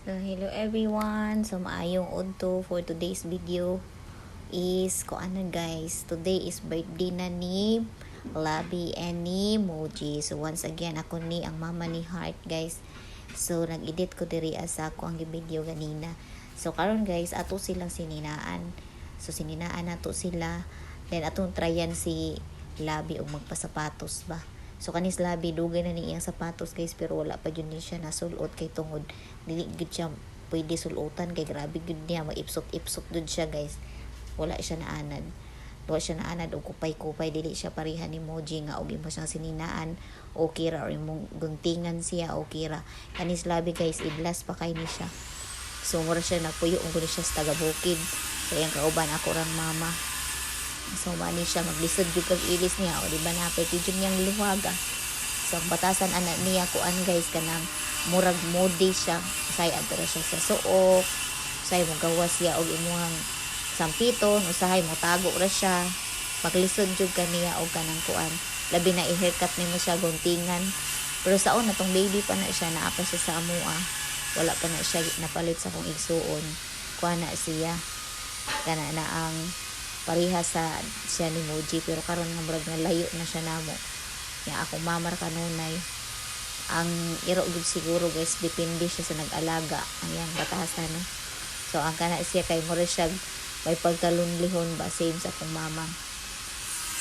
So, hello everyone. So, maayong udto for today's video is ko ano guys. Today is birthday na ni Labi and ni Moji. So, once again, ako ni ang mama ni Heart guys. So, nag-edit ko diri asa ko ang video ganina. So, karon guys, ato silang sininaan. So, sininaan nato sila. Then, atong tryan si Labi og magpasapatos ba. So kanis Labi dugay na ni iyang sapatos guys, pero wala pa jud ni siya nasulot kay tungod dili gid siya pwede sulutan kay grabe gud niya maipsot-ipsot jud siya guys. Wala siya naanad. Wala siya naanad og kupay-kupay, dili siya pareha ni Moji nga og imo siyang sininaan okay ra or imong guntingan siya okay ra. Kanis Labi guys, idlas pa kay ni siya. So mura siya napuyo ug siya sa taga-bukid. So iyang kauban ako rang mama. So mani siya maglisod jud kag ilis niya o di ba napay jud niyang liwaga. So ang batasan ana niya kuan guys kanang murag mode siya say adra siya sa suok, say mo gawas siya og imuhang sampiton, usahay mo tago ra siya. Paglisod jud kaniya og kanang kuan labi na i-haircut nimo siya guntingan. Pero saon natong baby pa na siya, naa pa siya sa amua, wala pa na siya napalit sa kong igsuon. Kuan na siya kana na ang pareha sa siya ni Moji, pero karon nga murag na layo na siya namo. Ya ako mamar kanunay. Ang iro gud siguro guys, depende siya sa nag-alaga ang yang batasan no. So ang kana siya kay mura siya may pagkalunlihon ba same sa akong mama.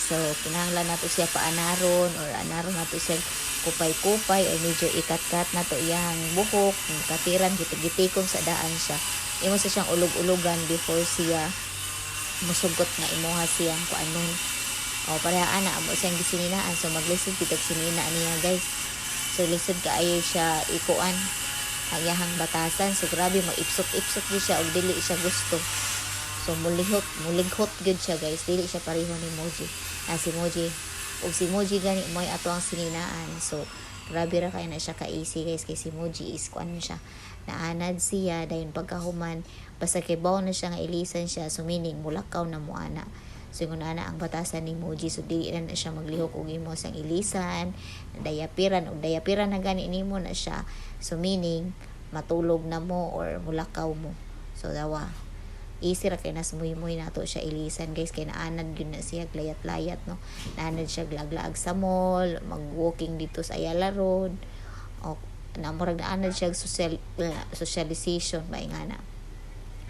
So kinahanglan nato siya paanaron or anaron nato siya kupay-kupay or medyo ikat-kat nato iyang buhok, katiran gitig-gitikon sa daan siya. Imo sa siyang ulog-ulogan before siya musugot nga imuha siyang kuanon. O pareha ana amo siyang gisininaan, so maglisod kitag sinina niya guys. So lisod kaayo siya ikuan ang iyahang batasan. So grabe maipsot-ipsot gyud siya og dili siya gusto. So mulighot gyud siya guys, dili siya pareho ni Moji. Si Moji og si Moji gani moy ato ang sininaan. So grabe ra kay na siya ka easy guys, kay si Moji is kuan siya naanad siya dayon pagkahuman basta kay bawo na siya nga ilisan siya, so meaning mulakaw na mo ana. So kung ana ang batasan ni Moji, so dili na siya maglihok og imo sang ilisan, dayapiran og dayapiran na gani nimo na siya, so meaning matulog na mo or mulakaw mo. So dawa easy ra kay nas muy nato siya ilisan guys, kay naanad gyud na siya layat-layat no. Naanad siya glaglaag sa mall, mag-walking dito sa Ayala Road. O namurag naanad siya socialization ba ingana.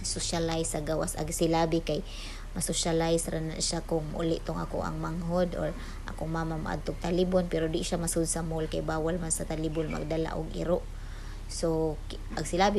Socialize sa gawas ag si Labi kay ma-socialize ra na siya kung uli tong ako ang manghod or akong mama maadtog talibon, pero di siya masud sa mall kay bawal man sa talibon magdala og iro. So ag si Labi